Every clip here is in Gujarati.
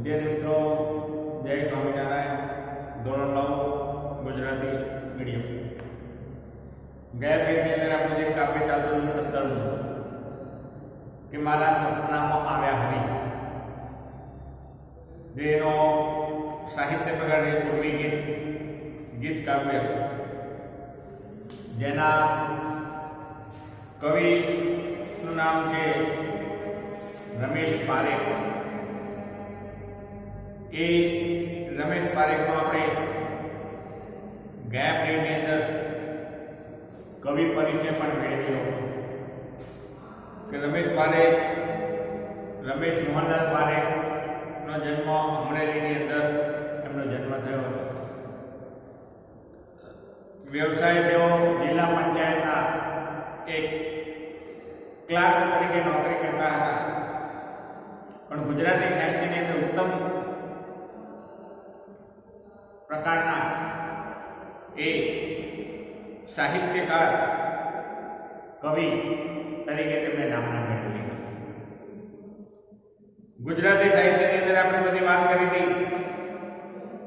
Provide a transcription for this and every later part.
વિદ્યાર્થી મિત્રો, જય સ્વામિનારાયણ. ધોરણ 9 ગુજરાતી મીડિયમ. ગયા પેજની અંદર આપણું જે કાવ્ય ચાલતું હતું 17 કે મારા સપનામાં આવ્યા હરી, જેનો સાહિત્ય પ્રકાર છે પૂર્વી ગીત કાવ્ય, જેના કવિનું નામ છે રમેશ પારેખ. એ રમેશ પારેખનો આપણે ગયા પેજની અંદર કવિ પરિચય પણ મેળવેલો કે રમેશ પારેખ, રમેશ મોહનલાલ પારેખનો જન્મ અમરેલીની અંદર એમનો જન્મ થયો હતો. વ્યવસાય તેઓ જિલ્લા પંચાયતના એક ક્લાર્ક તરીકે નોકરી કરતા હતા, પણ ગુજરાતી સાહિત્યની અંદર ઉત્તમ પ્રકારના એ સાહિત્યકાર કવિ તરીકે તેમણે નામના મેળવેલી હતી. ગુજરાતી સાહિત્યની અંદર આપણે બધી વાત કરી હતી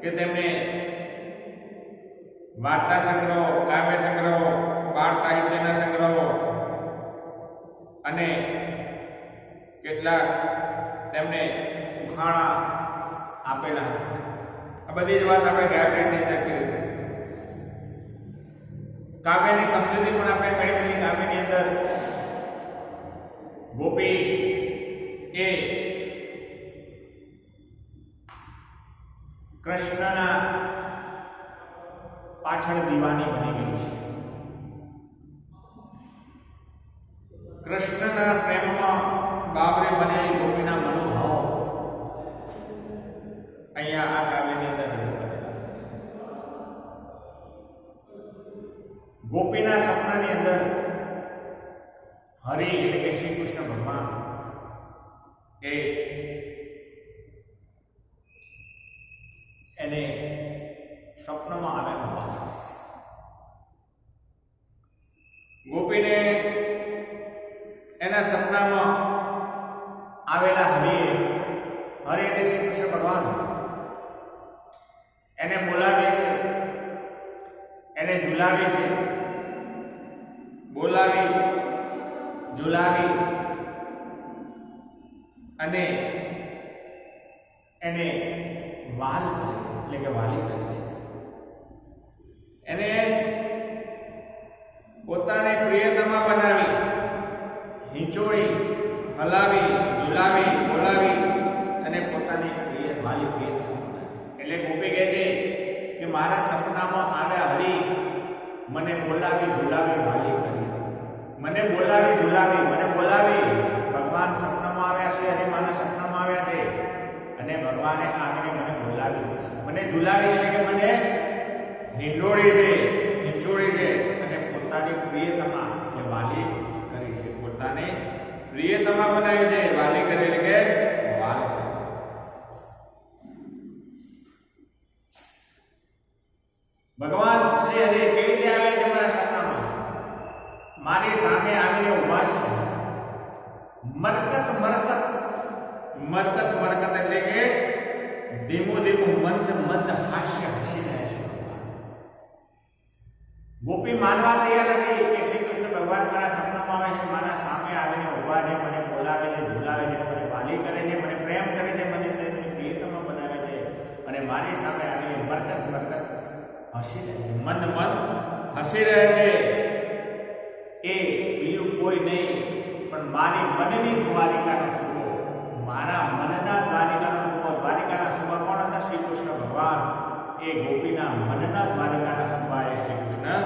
કે તેમણે વાર્તા સંગ્રહો, કાવ્ય સંગ્રહો, બાળ સાહિત્યના સંગ્રહો અને કેટલાક તેમને ઉખાણા આપેલા હતા. આ બધી જ વાત આપણે ગયા પેજની અંદર કરી. કાવ્યની સમજૂતી પણ આપણે મેળવેલી. કાવ્યની અંદર ગોપી એ કૃષ્ણના પાછળ દીવાની બની ગઈ છે. કૃષ્ણના પ્રેમમાં બાવરે બનેલી ગોપીના મનોભાવો અહીંયા આ કાવ્યની અંદર રજૂ કરેલા. ગોપીના સપનાની અંદર હરિ એટલે કે શ્રી કૃષ્ણ ભગવાન એ એને સ્વપ્નમાં આવેલો ભાવ છે. ગોપીને એના સપનામાં આવેલા હરિ એટલે શ્રી કૃષ્ણ ભગવાન એને બોલાવે છે, એને ઝુલાવે છે, બોલાવી ઝુલાવી અને એને વાલ કરે છે, એટલે કે વાલી કરે છે. એને પોતાને પ્રિયતમા બનાવી, હિંચોળી, હલાવી, ઝુલાવી, બોલાવી અને પોતાની વાલી પ્રિયતમા એટલે ગોપી કહે છે કે મારા સપનામાં આવ્યા હરિ, મને બોલાવી ઝુલાવી વાલી કરી. મને બોલાવી ઝુલાવી, મને બોલાવી. ભગવાન સપનામાં આવ્યા છે અને મારા સપનામાં આવ્યા છે અને ભગવાને આવીને મને બોલાવી છે, મને ઝુલાવી એટલે કે મને હિંડોળી છે, હિંચોળી છે અને પોતાની પ્રિયતમા એટલે વાલી કરી છે. પોતાને પ્રિયતમા બનાવી છે, વાલી કરી એટલે કે વાલ. ભગવાન શ્રી હરિ કેવી રીતે આવે છે મારા સપનામાં? મારી સામે આવીને ઊભા છે. મરકત મરકત, મરકત મરકત એટલે કે ધીમું ધીમું મંદ મંદ હાસ્ય હસી રહ્યા છે. ગોપી માનવા તૈયાર નથી કે શ્રી કૃષ્ણ ભગવાન મારા સપનામાં આવે છે, મારા સામે આવીને ઊભા છે, મને બોલાવે છે, ઝુલાવે છે, મને વાલી કરે છે, મને પ્રેમ કરે છે, મને તેની પ્રિયતમા બનાવે છે અને મારી સામે આવીને મરકત મરકત હસી રહે છે, મંદ મંદ હસી રહે છે. એ બીજું કોઈ નહીં પણ મારી મનની દ્વારિકાનો સુખો, મારા મનના દ્વારિકાનો સુખો. દ્વારિકાના સુખા કોણ હતા? શ્રી કૃષ્ણ ભગવાન. એ ગોપીના મનના દ્વારિકાના સુખા એ શ્રી કૃષ્ણ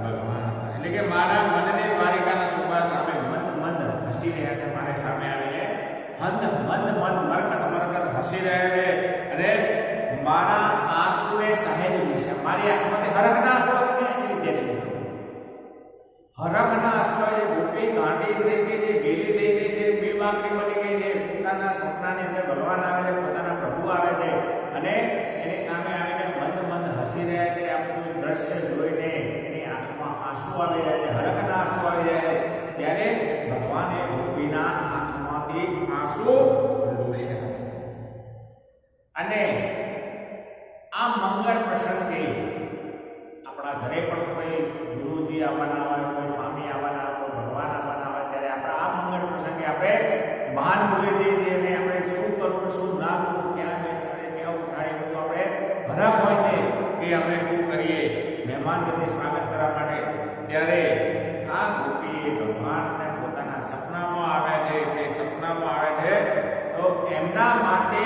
ભગવાન હતા. એટલે કે મારા મનની દ્વારિકાના સુખા સામે મંદ મંદ હસી રહ્યા છે. મારી સામે આવીને મંદ મંદ મંદ મરકત મરકત હસી રહ્યા છે અને મારા આંસુને સહેજ વિશે, મારી આંખમાંથી હરખના આંસુ આવી ગયા છે. વિદ્યાર્થી હરખના આંસુ આવે છે. ગોપી ગાંડી થઈ ગઈ છે, ગેલી થઈ ગઈ છે, બેબાકડી બની ગઈ છે. પોતાના સપનાની અંદર ભગવાન આવે છે, પોતાના પ્રભુ આવે છે અને એની સામે આવીને મંદ મંદ હસી રહ્યા છે. આ બધું દ્રશ્ય જોઈને એની આંખમાં આંસુ આવી જાય છે, હરખના આંસુ આવી જાય છે. ત્યારે ભગવાને ગોપીના આંખમાંથી આંસુ લૂછ્યા છે. અને આ મંગળ પ્રસંગે આપણા ઘરે પણ કોઈ ગુરુજી આવવાના હોય, કોઈ સ્વામી આવવાના હોય, કોઈ ભગવાન આવવાના હોય, ત્યારે આપણા આ મંગળ પ્રસંગે આપણે ભાન ભૂલી જઈએ છીએ અને આપણે શું કરવું શું ના કરવું, ક્યાં બેસાડે, ક્યાં ઉઠાડે, બધું આપણે ભરાપ હોય છે કે આપણે શું કરીએ મહેમાન ગતિ સ્વાગત કરવા માટે. ત્યારે આ ગોપીએ ભગવાનને પોતાના સપનામાં આવે છે. તે સપનામાં આવે છે તો એમના માટે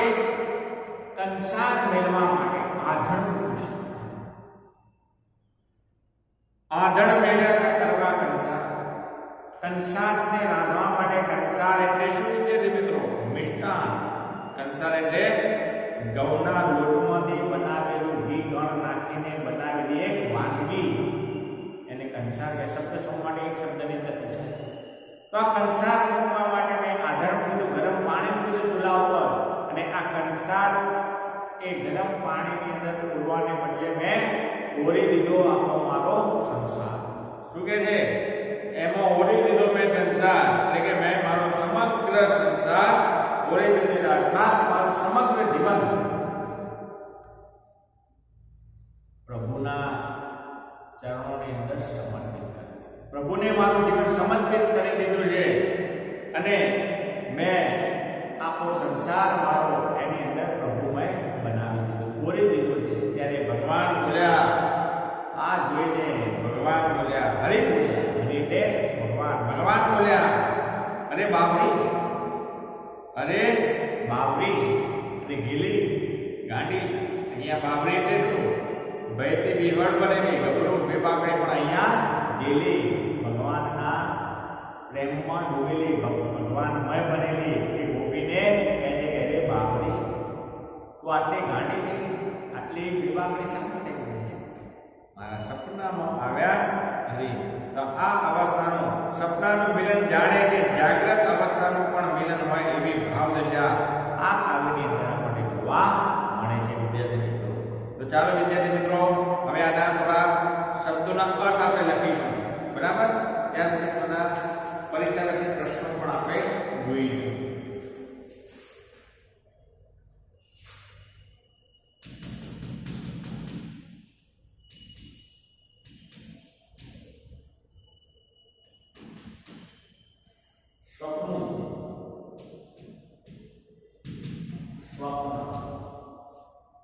કંસાર મેળવા માટે આધણ મેળવ્યા કરવા કંસારને રાંધવા માટે. કંસાર એટલે શું વિદ્યાર્થી મિત્રો? મિષ્ટાન. કંસાર એટલે ઘઉંના લોટમાંથી બનાવેલું ઘી ગણ નાખીને બનાવેલી એક વાનગી, એને કંસાર કે શબ્દ શું માટે એક શબ્દની અંદર પૂછાય છે. તો આ કંસાર મૂકવા માટે મેં આધણ મૂક્યું, ગરમ પાણી મૂક્યું ચૂલા ઉપર, અને આ કંસાર એ ગરમ પાણીની અંદર પૂરવાને બદલે મેં ઓરી દીધો આખો મારો સંસાર. શું કે છે? એમાં ઓરી દીધો મેં સંસાર, એટલે કે મેં મારો સમગ્ર સંસાર ઓરી દીધો, અર્થાત મારું સમગ્ર જીવન પ્રભુના ચરણોની અંદર સમર્પિત કરી. પ્રભુને મારું જીવન સમર્પિત કરી દીધું છે અને મેં આખો સંસાર મારો એની અંદર પ્રભુમય બનાવી દીધો, ઓરી દીધો છે. ત્યારે ભગવાન બોલ્યા, આ જોઈને ભગવાન બોલ્યા, હરિ બોલ્યા, હરિ એટલે ભગવાન. ભગવાન બોલ્યા, અરે બાવરી, અરે બાવરી એટલે ગીલી ગાંડી. અહીંયા બાવરી એટલે શું? ભયથી બીવડ બનેલી ગભરું બે બાકડે, પણ અહીંયા ગીલી, ભગવાનના પ્રેમમાં ડૂબેલી, ભગવાનમય બનેલી એ ગોપીને કહે છે કે અરે બાવરી, તું આટલી ગાંડી થઈ ગઈ છે, આટલી બેબાકડી શા માટે બની છે? મારા સપનામાં આવ્યા હરી. તો આ અવસ્થાનું સપનાનું મિલન જાણે કે જાગ્રત અવસ્થાનું પણ મિલન હોય એવી ભાવ દશા આ કાવ્યની અંદર આપણને જોવા મળે છે વિદ્યાર્થી મિત્રો. તો ચાલો વિદ્યાર્થી મિત્રો, હવે આના થોડા શબ્દોના અર્થ આપણે લખીશું, બરાબર? ત્યાર પછી થોડા પરીક્ષાલક્ષી પ્રશ્નો પણ આપણે જોઈશું.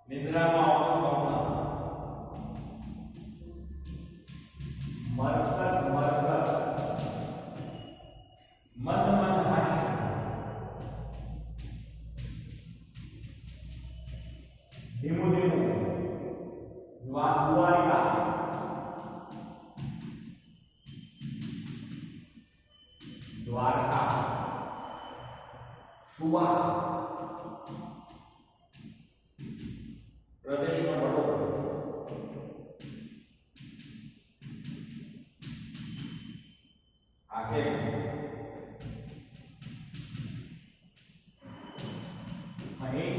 નિદ્રામાં આવતું સ્વપ્ન, મરકત મરકત, મદ મદ હાસ્ય, ધીમું ધીમું, દ્વારિકા, દ્વારકા, સુવા, પ્રદેશમાં બળો, આગે અહીં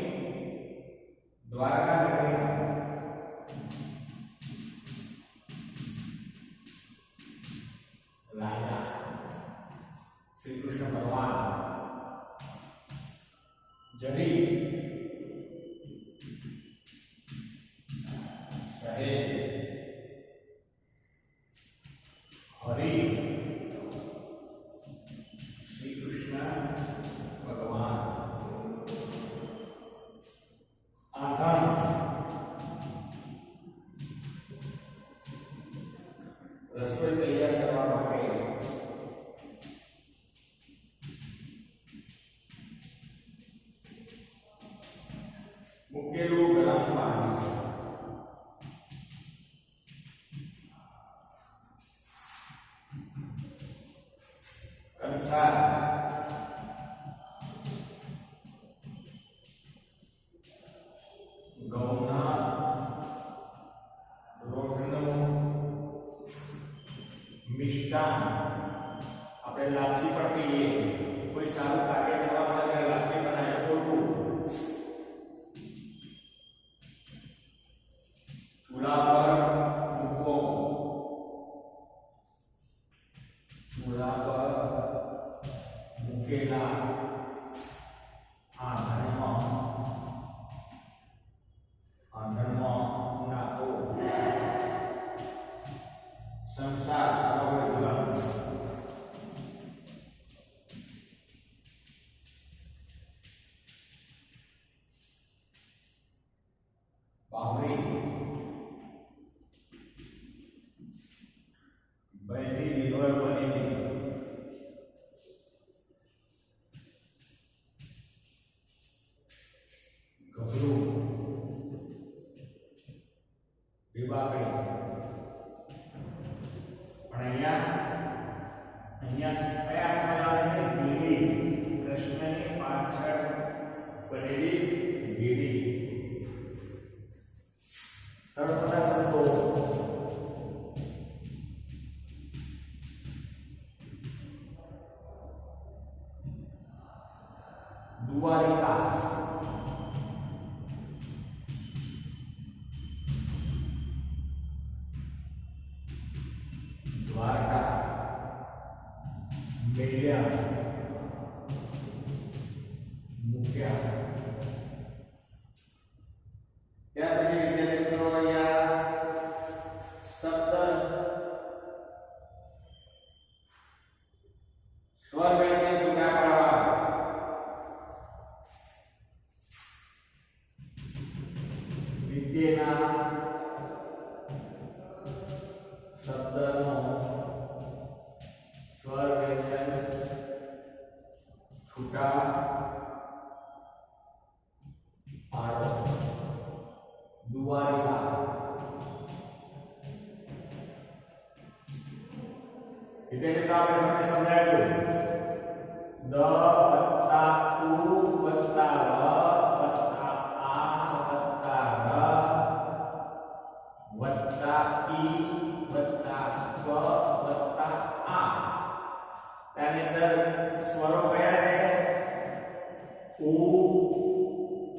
દ્વારકા નગરીમાં રાજા શ્રી કૃષ્ણ ભગવાન જરી સહેજ હરિ શ્રી કૃષ્ણ ભગવાન આધણ રસોઈ તૈયાર કરવા માટે મૂકેલું ગરમ પાણી, કંસાર ઘઉંના રોટનું મિષ્ટાન, આપણે લાપસી પણ કહીએ, કોઈ સારું કાર્ય કરવા માટે લાપસી બનાવે, ઓળખું, ચૂલા પર મૂકો, ચૂલા પર મૂકેલા આધણમાં પાવરી બધી નિર્ભર બનેલી ગભરું બેબાકડી પણ અહીંયા કયા અક્ષર આવે છે ગીરી કૃષ્ણની પાછળ બનેલી ગીરી તળપદા શબ્દો દ્વારિકા દ્વારકા મેલ્યા મૂક્યા ત્યાર પછી વિદ્યાર્થી મિત્રો અહીંયા શબ્દ સ્વર વ્યંજન છૂટા પાડવા વિદ્યાના શબ્દનો સ્વર વ્યંજન છૂટા પાડો દ્વારિકા વિદ્યાર્થી આપણે તમને સમજાવ્યું દ વત્તા ઉ વત્તા વ વત્તા આ વત્તા ર વત્તા ઈ વત્તા ક વત્તા આ તેની અંદર સ્વરો કયા છે ઉ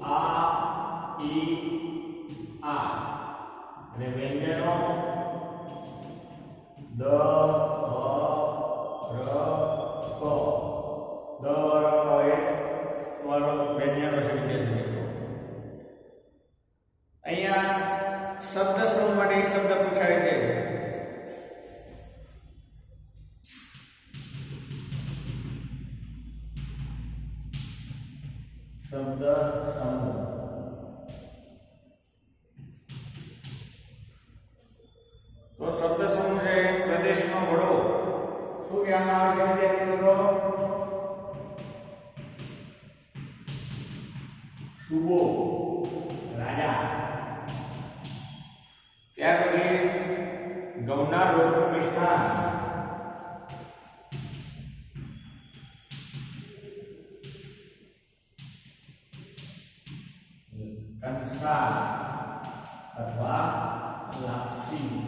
આ ઈ આ અને વ્યંજનો દ ર ક દ ર ક એ સ્વરો વ્યંજનો છે વિદ્યાર્થી મિત્રો અહીંયા શબ્દ સમૂહ માટે એક શબ્દ પૂછાય છે શબ્દ સમૂહ તો શબ્દ સમૂહ છે પ્રદેશનો વડો શું કહેવામાં આવે છે વિદ્યાર્થી મિત્રો સુબો રાજા ત્યાર પછી ગમનાર રોટનું મિષ્ટાન કંસાર અથવા લાપસી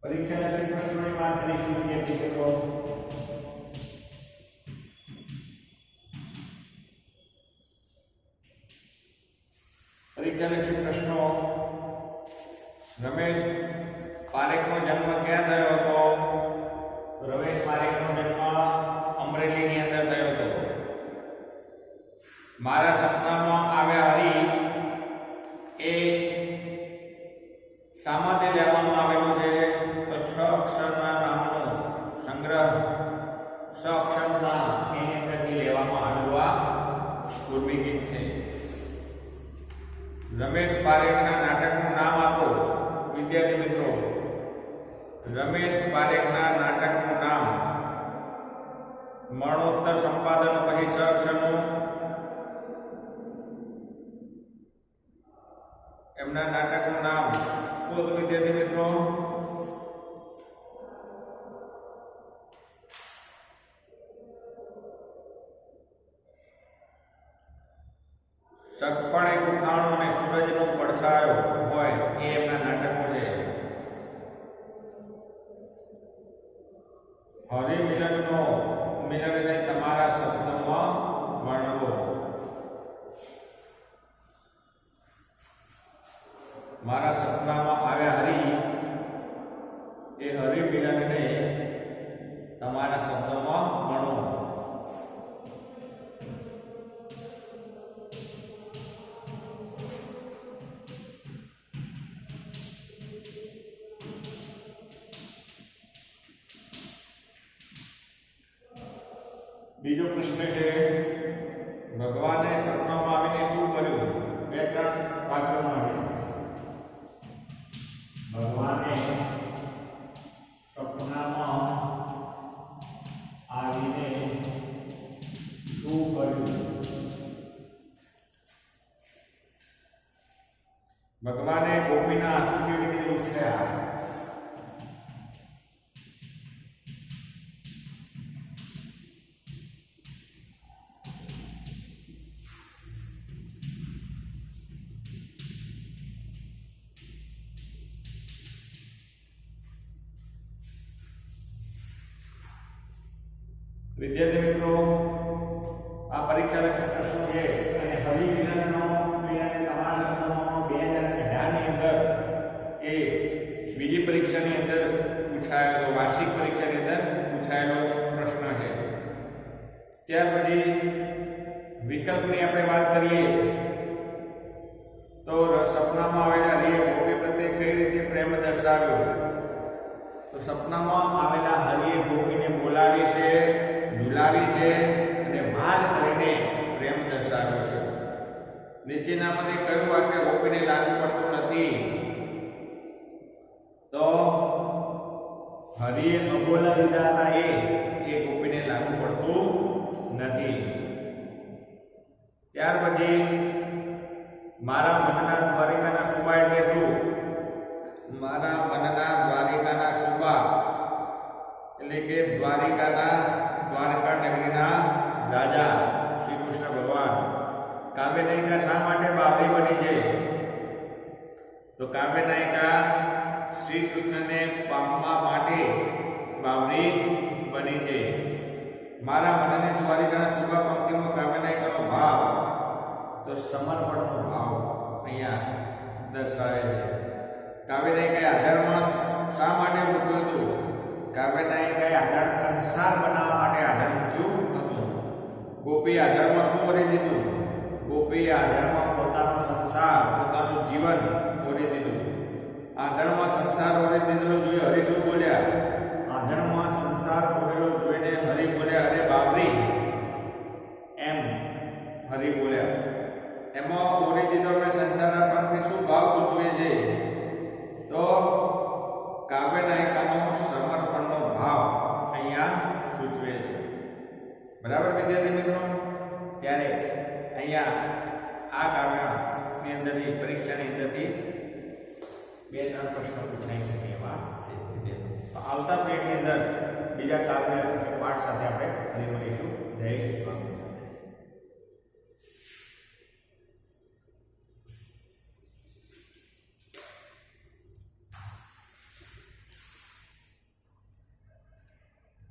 પરીક્ષા લક્ષી પ્રશ્નોની વાત કરીશું વિદ્યાર્થી મિત્રો પરીક્ષા લક્ષી પ્રશ્નો રમેશ પારેખનો જન્મ ક્યાં થયો હતો રમેશ પારેખનો જન્મ અમરેલીની અંદર થયો હતો મારા સપનામાં આવ્યા હરી એ શામાંથી લેવામાં આવેલું છે તો 6 અક્ષરના નામનો સંગ્રહ 6 અક્ષરના એની અંદરથી લેવામાં આવેલું આ કુર્મી ગીત છે રમેશ પારેખના નાટકનું નામ આપો વિદ્યાર્થી મિત્રો રમેશ પારેખના નાટકનું નામ મરણોત્તર સંપાદનો પછી 6 અક્ષરનું એમના નાટકનું નામ શું હતું વિદ્યાર્થી મિત્રો સખપણે ગુખાણું અને સૂરજનો પડછાયો હોય એ એમના નાટકો છે મિલનને તમારા શબ્દમાં વર્ણવો મારા સપનામાં આવ્યા હરી એ હરિ મિલનને તમારા શબ્દમાં વર્ણવો બીજો પ્રશ્ન છે, ભગવાને સપનામાં આવીને શું કર્યું? બે ત્રણ વાક્યોમાં છે. ભગવાને સપનામાં આવીને શું કર્યું? ભગવાને ગોપીના આંસુ કેવી રીતે લૂછ્યા? વિદ્યાર્થી મિત્રો, આ પરીક્ષા લક્ષક પ્રશ્નો છે અને હરિ વિનંદનો તમારા શબ્દોમાં 2018 ની અંદર એ બીજી પરીક્ષાની અંદર પૂછાયેલો, વાર્ષિક પરીક્ષાની અંદર પૂછાયેલો પ્રશ્ન છે. ત્યાર પછી વિકલ્પની આપણે વાત કરીએ તો સપનામાં આવેલા હરિએ ગોપી પ્રત્યે કઈ રીતે પ્રેમ દર્શાવ્યો? તો સપનામાં આવેલા હરિએ ગોપીને બોલાવી છે, ઝુલાવી છે અને વાલ કરીને પ્રેમ દર્શાવ્યો છે. નીચેનામાંથી કયું વાક્ય ગોપીને લાગુ પડતું નથી? તો હરિએ અબોલા લીધા હતા એ ગોપીને લાગુ પડતું નથી. ત્યાર પછી મારા મનના દ્વારિકાના સુબા એટલે શું? મારા મનના દ્વારિકાના સુબા એટલે કે દ્વારકા નગરીના રાજા શ્રી કૃષ્ણ ભગવાન. કાવ્ય નાયિકા શા માટે બાવરી બની છે? તો કાવ્ય નાયિકા શ્રી કૃષ્ણને પામવા માટે બાવરી બની છે. મારા મનને દ્વારિકાના સુબા પંક્તિમાં કાવ્ય નાયિકાનો ભાવ તો સમર્પણનો ભાવ અહીંયા દર્શાવે છે. કાવ્ય નાયિકાએ આધારમાં શા માટે મૂક્યું હતું? કાવ્ય નાયિકાએ આધાર કંસાર બનાવવા માટે આધાર મૂક્યું હતું. ગોપી આધારમાં શું કરી દીધું? ગોપી આધારમાં પોતાનો સંસાર, પોતાનું જીવન ઓરી દીધું. આધારમાં સંસાર ઓરી દીધેલો જોઈ હરિ શું બોલ્યા? આધારમાં સંસાર ઓરેલો જોઈને હરિ બોલ્યા, અરે બાવરી, એમ હરિ બોલ્યા. એમાં ઓરી દીધો મેં સંસારના પંક્તિ શું ભાવ સૂચવે છે? તો કાવ્ય નાયિકાનો સમર્પણનો ભાવ અહીંયા સૂચવે છે. બરાબર વિદ્યાર્થી મિત્રો? ત્યારે અહીંયા આ કાવ્યની અંદરથી, પરીક્ષાની અંદરથી 2-3 પ્રશ્નો પૂછાઈ શકે એવા છે વિદ્યાર્થીઓ. તો આવતા પેઢીની અંદર બીજા કાવ્ય પાઠ સાથે આપણે ફરી મળીશું. જય સ્વામી.